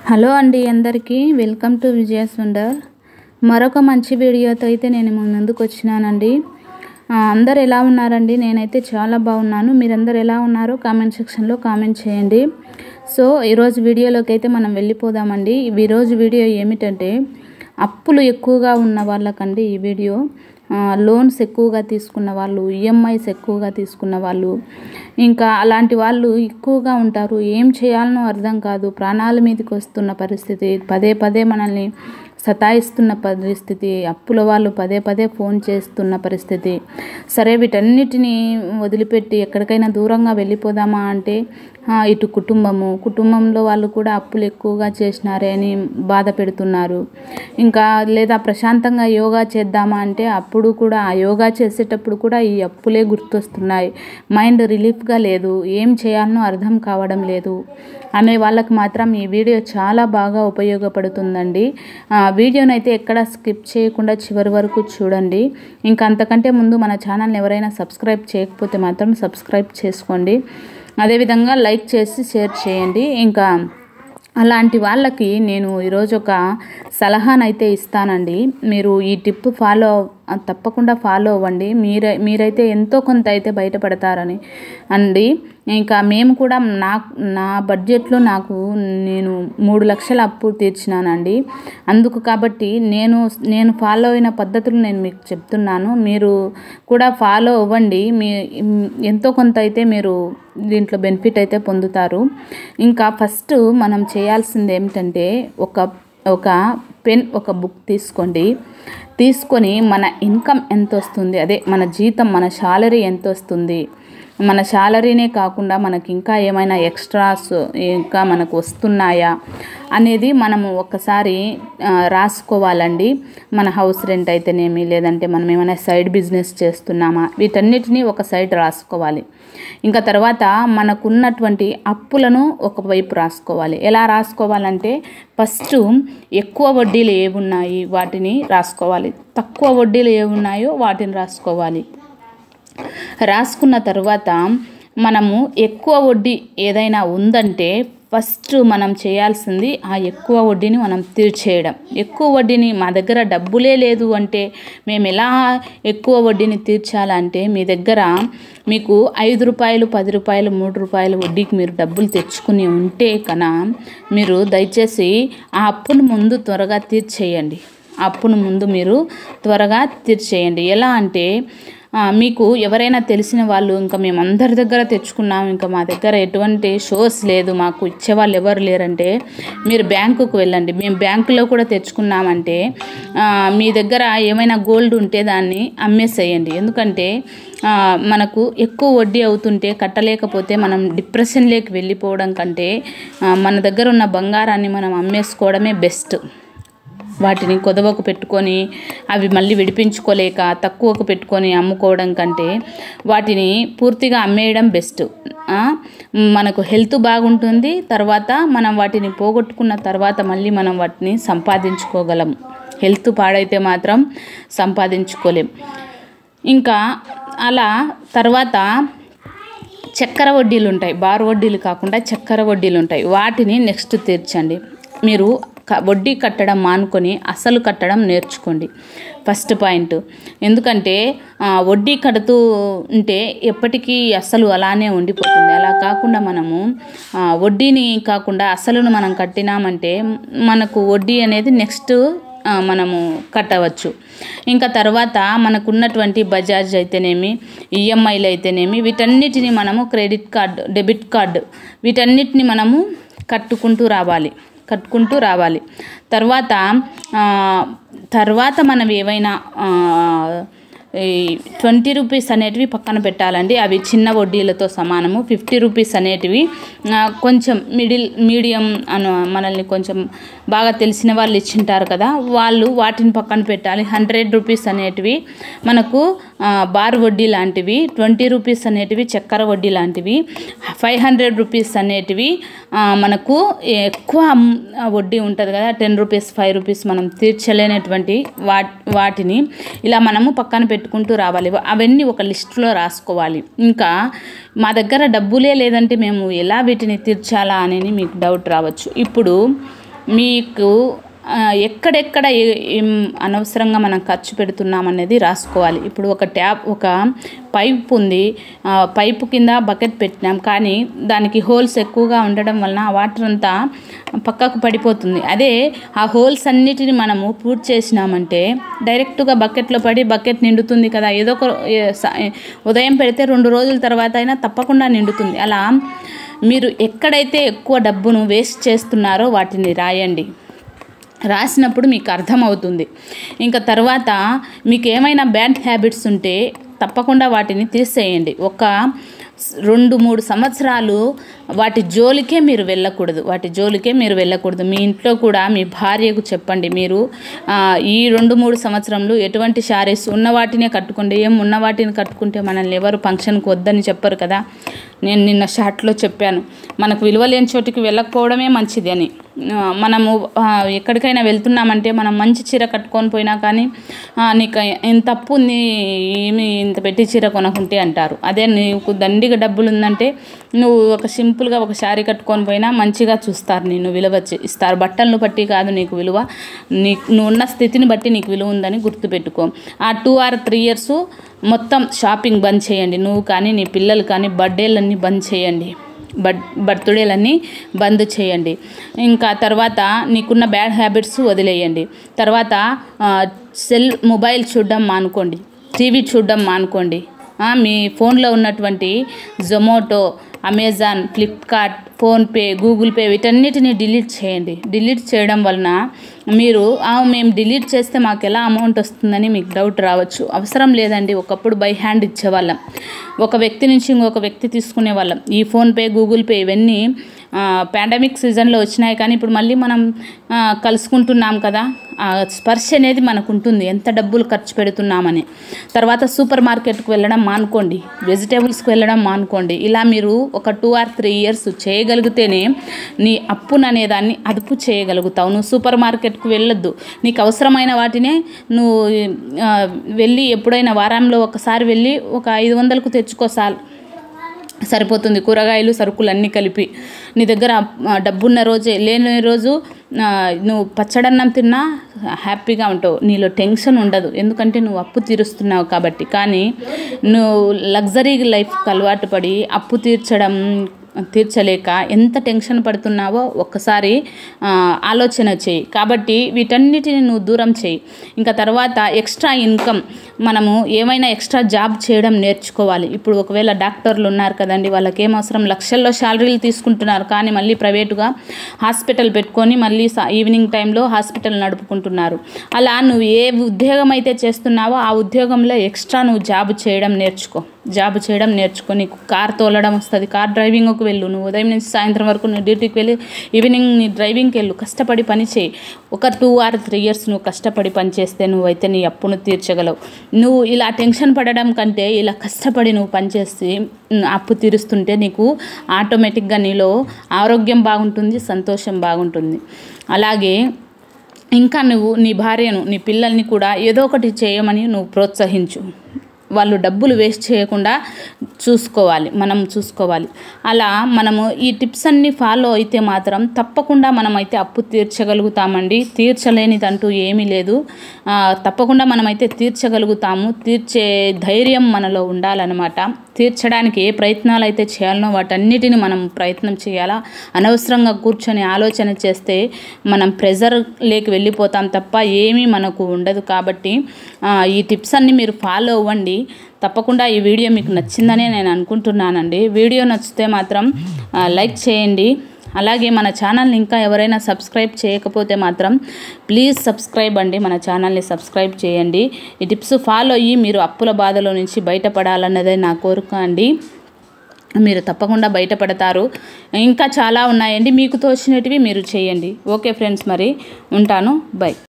Hello అండి అందరికీ welcome to Vijayan wonder. మరొక మంచి వీడియోతో అయితే నేను ముందుకు వచ్చినానండి. అందరు ఎలా ఉన్నారండి? నేనైతే చాలా బాగున్నాను. మీరందరూ ఎలా ఉన్నారో కామెంట్ సెక్షన్లో కామెంట్ చేయండి. సో ఈరోజు వీడియోలోకి అయితే మనం వెళ్ళిపోదామండి. ఈరోజు వీడియో ఏమిటంటే అప్పులు ఎక్కువగా ఉన్న వాళ్ళకండి ఈ వీడియో. లోన్స్ ఎక్కువగా తీసుకున్న వాళ్ళు, ఈఎంఐస్ ఎక్కువగా తీసుకున్న వాళ్ళు, ఇంకా అలాంటి వాళ్ళు ఎక్కువగా ఉంటారు. ఏం చేయాలనో అర్థం కాదు. ప్రాణాల మీదకి వస్తున్న పరిస్థితి, పదే పదే మనల్ని సతాయిస్తున్న పరిస్థితి, అప్పుల వాళ్ళు పదే పదే ఫోన్ చేస్తున్న పరిస్థితి. సరే వీటన్నిటిని వదిలిపెట్టి ఎక్కడికైనా దూరంగా వెళ్ళిపోదామా అంటే ఇటు కుటుంబంలో వాళ్ళు కూడా అప్పులు ఎక్కువగా చేసినారే అని బాధ పెడుతున్నారు. ఇంకా లేదా ప్రశాంతంగా యోగా చేద్దామా అంటే అప్పుడు కూడా ఆ యోగా చేసేటప్పుడు కూడా ఈ అప్పులే గుర్తొస్తున్నాయి. మైండ్ రిలీఫ్గా లేదు, ఏం చేయాలనో అర్థం కావడం లేదు అనే వాళ్ళకి మాత్రం ఈ వీడియో చాలా బాగా ఉపయోగపడుతుందండి. వీడియోనైతే ఎక్కడ స్కిప్ చేయకుండా చివరి వరకు చూడండి. ఇంకా అంతకంటే ముందు మన ఛానల్ని ఎవరైనా సబ్స్క్రైబ్ చేయకపోతే మాత్రం సబ్స్క్రైబ్ చేసుకోండి. అదేవిధంగా లైక్ చేసి షేర్ చేయండి. ఇంకా అలాంటి వాళ్ళకి నేను ఈరోజు ఒక సలహానైతే ఇస్తానండి. మీరు ఈ టిప్ తప్పకుండా ఫాలో అవ్వండి. మీరైతే ఎంతో కొంత అయితే బయటపడతారని అండి. ఇంకా మేము కూడా నా బడ్జెట్లో నేను 3 లక్షల అప్పు తీర్చినానండి. అందుకు కాబట్టి నేను ఫాలో అయిన పద్ధతులు నేను మీకు చెప్తున్నాను. మీరు కూడా ఫాలో అవ్వండి. ఎంతో కొంత అయితే మీరు దీంట్లో బెనిఫిట్ అయితే పొందుతారు. ఇంకా ఫస్ట్ మనం చేయాల్సింది ఏమిటంటే ఒక పెన్, ఒక బుక్ తీసుకొని మన ఇన్కమ్ ఎంత వస్తుంది, అదే మన జీతం, మన శాలరీ ఎంత వస్తుంది, మన శాలరీనే కాకుండా మనకి ఇంకా ఏమైనా ఎక్స్ట్రాస్ ఇంకా మనకు వస్తున్నాయా అనేది మనము ఒకసారి రాసుకోవాలండి. మన హౌస్ రెంట్ అయితేనేమి, లేదంటే మనం ఏమైనా సైడ్ బిజినెస్ చేస్తున్నామా, వీటన్నిటినీ ఒక సైడ్ రాసుకోవాలి. ఇంకా తర్వాత మనకున్నటువంటి అప్పులను ఒకవైపు రాసుకోవాలి. ఎలా రాసుకోవాలంటే ఫస్ట్ ఎక్కువ వడ్డీలు ఏమున్నాయి వాటిని రాసుకోవాలి, తక్కువ వడ్డీలు ఏమున్నాయో వాటిని రాసుకోవాలి. రాసుకున్న తర్వాత మనము ఎక్కువ వడ్డీ ఏదైనా ఉందంటే ఫస్ట్ మనం చేయాల్సింది ఆ ఎక్కువ వడ్డీని మనం తీర్చేయడం. ఎక్కువ వడ్డీని మా దగ్గర డబ్బులే లేదు అంటే మేము ఎలా ఎక్కువ వడ్డీని తీర్చాలంటే మీకు 5 రూపాయలు, 10 రూపాయలు, 3 రూపాయలు వడ్డీకి మీరు డబ్బులు తెచ్చుకుని ఉంటే మీరు దయచేసి ఆ అప్పును ముందు త్వరగా తీర్చేయండి. ఎలా అంటే మీకు ఎవరైనా తెలిసిన వాళ్ళు, ఇంకా మేము అందరి దగ్గర తెచ్చుకున్నాము, ఇంకా మా దగ్గర ఎటువంటి షోస్ లేదు, మాకు ఇచ్చేవాళ్ళు ఎవరు లేరంటే మీరు బ్యాంకుకు వెళ్ళండి. మేము బ్యాంకులో కూడా తెచ్చుకున్నామంటే మీ దగ్గర ఏమైనా గోల్డ్ ఉంటే దాన్ని అమ్మేసేయండి. ఎందుకంటే మనకు ఎక్కువ వడ్డీ అవుతుంటే కట్టలేకపోతే మనం డిప్రెషన్లోకి వెళ్ళిపోవడం కంటే మన దగ్గర ఉన్న బంగారాన్ని మనం అమ్మేసుకోవడమే బెస్ట్. వాటిని కొదవకు పెట్టుకొని అవి మళ్ళీ విడిపించుకోలేక తక్కువకు పెట్టుకొని అమ్ముకోవడం కంటే వాటిని పూర్తిగా అమ్మేయడం బెస్ట్. మనకు హెల్త్ బాగుంటుంది. తర్వాత మనం వాటిని పోగొట్టుకున్న తర్వాత మళ్ళీ మనం వాటిని సంపాదించుకోగలం. హెల్త్ పాడైతే మాత్రం సంపాదించుకోలేం. ఇంకా అలా తర్వాత చక్కెర వడ్డీలు ఉంటాయి, బార్ వడ్డీలు కాకుండా చక్కెర వడ్డీలు ఉంటాయి. వాటిని నెక్స్ట్ తీర్చండి. మీరు వడ్డీ కట్టడం మానుకొని అసలు కట్టడం నేర్చుకోండి. First point. ఎందుకంటే వడ్డీ కడుతూ ఉంటే ఎప్పటికీ అసలు అలానే ఉండిపోతుంది. అలా కాకుండా మనము వడ్డీని కాకుండా అసలును మనం కట్టినామంటే మనకు వడ్డీ అనేది నెక్స్ట్ మనము కట్టవచ్చు. ఇంకా తర్వాత మనకున్నటువంటి బజాజ్ అయితేనేమి, ఈఎంఐలు అయితేనేమి, వీటన్నిటిని మనము క్రెడిట్ కార్డు, డెబిట్ కార్డు, వీటన్నిటిని మనము కట్టుకుంటూ రావాలి. తర్వాత మనం ఏవైనా 20 రూపీస్ అనేటివి పక్కన పెట్టాలండి. అవి చిన్న వడ్డీలతో సమానము. 50 రూపీస్ అనేటివి కొంచెం మీడియం మనల్ని కొంచెం బాగా తెలిసిన వాళ్ళు ఇచ్చింటారు కదా, వాటిని పక్కన పెట్టాలి. 100 రూపీస్ అనేటివి మనకు బార్ వడ్డీ లాంటివి, 20 రూపీస్ అనేటివి చక్కెర వడ్డీ లాంటివి, 500 రూపీస్ అనేటివి మనకు ఎక్కువ వడ్డీ ఉంటుంది కదా, 10 రూపీస్, 5 రూపీస్ మనం తీర్చలేనటువంటి వాటిని ఇలా మనము పక్కన పెట్టుకుంటూ రావాలి. అవన్నీ ఒక లిస్టులో రాసుకోవాలి. ఇంకా మా దగ్గర డబ్బులే లేదంటే మేము ఎలా వీటిని తీర్చాలా అని మీకు డౌట్ రావచ్చు. ఇప్పుడు మీకు ఎక్కడెక్కడ అనవసరంగా మనం ఖర్చు పెడుతున్నాం అనేది రాసుకోవాలి. ఇప్పుడు ఒక పైప్ ఉంది, పైపు కింద బకెట్ పెట్టినాం, కానీ దానికి హోల్స్ ఎక్కువగా ఉండడం వలన ఆ వాటర్ అంతా పక్కకు పడిపోతుంది. అదే ఆ హోల్స్ అన్నిటిని మనము పూర్తి చేసినామంటే డైరెక్ట్గా బకెట్లో పడి బకెట్ నిండుతుంది కదా. ఏదో ఒక ఉదయం పెడితే 2 రోజుల తర్వాత అయినా తప్పకుండా నిండుతుంది. అలా మీరు ఎక్కడైతే ఎక్కువ డబ్బును వేస్ట్ చేస్తున్నారో వాటిని రాయండి. రాసినప్పుడు మీకు అర్థమవుతుంది. ఇంకా తర్వాత మీకు ఏమైనా బ్యాడ్ హ్యాబిట్స్ ఉంటే తప్పకుండా వాటిని తీసేయండి. ఒక 2-3 సంవత్సరాలు వాటి జోలికే మీరు వెళ్ళకూడదు. మీ ఇంట్లో కూడా మీ భార్యకు చెప్పండి, మీరు ఈ 2-3 సంవత్సరంలో ఎటువంటి శారీస్ ఉన్న వాటినే కట్టుకోండి. ఉన్న వాటిని కట్టుకుంటే మనల్ని ఎవరు ఫంక్షన్కి వద్దని చెప్పరు కదా. నేను నిన్న షార్ట్లో చెప్పాను, మనకు విలువ లేని చోటికి వెళ్ళకపోవడమే మంచిది అని. మనము ఎక్కడికైనా వెళ్తున్నామంటే మనం మంచి చీర కట్టుకొని పోయినా కానీ నీకు ఇంత తప్పు ఉంది, ఏమి ఇంత పెట్టి చీర కొనకుంటే అంటారు. అదే నీకు దండిగా డబ్బులు ఉందంటే నువ్వు ఒక సింపుల్గా ఒక శారీ కట్టుకొని పోయినా మంచిగా చూస్తారు, నేను విలువ ఇస్తారు. బట్టలను బట్టి కాదు నీకు విలువ, నువ్వు ఉన్న స్థితిని బట్టి నీకు విలువ ఉందని గుర్తుపెట్టుకో. ఆ 2 or 3 years మొత్తం షాపింగ్ బంద్ చేయండి. నువ్వు కానీ నీ పిల్లలు కానీ బర్త్డేలన్నీ బంద్ చేయండి, బర్త్డేలన్నీ బంద్ చేయండి. ఇంకా తర్వాత నీకున్న బ్యాడ్ హ్యాబిట్స్ వదిలేయండి. తర్వాత మొబైల్ చూడడం మానుకోండి, టీవీ చూడడం మానుకోండి. మీ ఫోన్లో ఉన్నటువంటి Zomato, Amazon, Flipkart, PhonePe, Google pay వీటన్నిటిని డిలీట్ చేయండి. డిలీట్ చేయడం వలన మీరు మేము డిలీట్ చేస్తే మాకు ఎలా అమౌంట్ వస్తుందని మీకు డౌట్ రావచ్చు. అవసరం లేదండి. ఒకప్పుడు బై హ్యాండ్ ఇచ్చేవాళ్ళం, ఒక వ్యక్తి నుంచి ఇంకొక వ్యక్తి తీసుకునే వాళ్ళం. ఈ ఫోన్పే, గూగుల్ పే ఇవన్నీ పాండమిక్ సీజన్లో వచ్చినాయి, కానీ ఇప్పుడు మళ్ళీ మనం కలుసుకుంటున్నాం కదా. ఆ స్పర్శ అనేది మనకు ఉంటుంది, ఎంత డబ్బులు ఖర్చు పెడుతున్నామని. తర్వాత సూపర్ మార్కెట్కి వెళ్ళడం మానుకోండి, వెజిటేబుల్స్కి వెళ్ళడం మానుకోండి. ఇలా మీరు ఒక 2 or 3 years చేయగలిగితేనే నీ అప్పును అనేదాన్ని అదుపు చేయగలుగుతావు. నువ్వు సూపర్ మార్కెట్కు వెళ్ళొద్దు, నీకు అవసరమైన వాటినే నువ్వు వెళ్ళి ఎప్పుడైనా వారంలో ఒకసారి వెళ్ళి ఒక 500కు తెచ్చుకోసాలు సరిపోతుంది. కూరగాయలు, సరుకులు అన్నీ కలిపి నీ దగ్గర డబ్బున్న రోజే, లేని రోజు నువ్వు పచ్చడన్నం తిన్నా హ్యాపీగా ఉంటావు, నీలో టెన్షన్ ఉండదు, ఎందుకంటే నువ్వు అప్పు తీరుస్తున్నావు కాబట్టి. కానీ నువ్వు లగ్జరీ లైఫ్కి అలవాటు పడి అప్పు తీర్చలేక ఎంత టెన్షన్ పడుతున్నావో ఒక్కసారి ఆలోచన చేయి. కాబట్టి వీటన్నిటిని నువ్వు దూరం చేయి. ఇంకా తర్వాత ఎక్స్ట్రా ఇన్కమ్, మనము ఏమైనా ఎక్స్ట్రా జాబ్ చేయడం నేర్చుకోవాలి. ఇప్పుడు ఒకవేళ డాక్టర్లు ఉన్నారు కదండి, వాళ్ళకి ఏం అవసరం, లక్షల్లో శాలరీలు తీసుకుంటున్నారు, కానీ మళ్ళీ ప్రైవేటుగా హాస్పిటల్ పెట్టుకొని మళ్ళీ ఈవినింగ్ టైంలో హాస్పిటల్ నడుపుకుంటున్నారు. అలా నువ్వు ఏ ఉద్యోగం అయితే చేస్తున్నావో ఆ ఉద్యోగంలో ఎక్స్ట్రా నువ్వు జాబ్ చేయడం నేర్చుకో. నీకు కార్ తోలడం వస్తుంది, కార్ డ్రైవింగ్కి వెళ్ళు. నువ్వు ఉదయం నుంచి సాయంత్రం వరకు నువ్వు డ్యూటీకి వెళ్ళి ఈవినింగ్ నీ డ్రైవింగ్కి వెళ్ళు. కష్టపడి పని చేయి. ఒక 2 or 3 years నువ్వు కష్టపడి పని చేస్తే నువ్వైతే నీ అప్పును తీర్చగలవు. నువ్వు ఇలా టెన్షన్ పడడం కంటే ఇలా కష్టపడి నువ్వు పనిచేసి అప్పు తీరుస్తుంటే నీకు ఆటోమేటిక్గా నీలో ఆరోగ్యం బాగుంటుంది, సంతోషం బాగుంటుంది. అలాగే ఇంకా నువ్వు నీ భార్యను, నీ పిల్లల్ని కూడా ఏదో ఒకటి చేయమని నువ్వు ప్రోత్సహించు. వాళ్ళు డబ్బులు వేస్ట్ చేయకుండా మనం చూసుకోవాలి. అలా మనము ఈ టిప్స్ అన్నీ ఫాలో అయితే మాత్రం తప్పకుండా మనమైతే అప్పు తీర్చగలుగుతామండి. తీర్చలేనిదంటూ ఏమీ లేదు, తప్పకుండా మనమైతే తీర్చగలుగుతాము. తీర్చే ధైర్యం మనలో ఉండాలన్నమాట. తీర్చడానికి ఏ ప్రయత్నాలు అయితే చేయాలనో వాటన్నిటిని మనం ప్రయత్నం చేయాలా. అనవసరంగా కూర్చొని ఆలోచన చేస్తే మనం ప్రెజర్ లేకి వెళ్ళిపోతాం తప్ప ఏమీ మనకు ఉండదు. కాబట్టి ఈ టిప్స్ అన్నీ మీరు ఫాలో అవ్వండి. తప్పకుండా ఈ వీడియో మీకు నచ్చిందనే నేను అనుకుంటున్నానండి. వీడియో నచ్చితే మాత్రం లైక్ చేయండి. అలాగే మన ఛానల్ని ఇంకా ఎవరైనా సబ్స్క్రైబ్ చేయకపోతే మాత్రం ప్లీజ్ సబ్స్క్రైబ్ అండి, మన ఛానల్ని సబ్స్క్రైబ్ చేయండి. ఈ టిప్స్ ఫాలో అయ్యి మీరు అప్పుల బాధలో నుంచి బయటపడాలన్నదే నా కోరిక అండి. మీరు తప్పకుండా బయటపడతారు. ఇంకా చాలా ఉన్నాయండి, మీకు తోచినటివి మీరు చేయండి. ఓకే ఫ్రెండ్స్, మరి ఉంటాను. బై.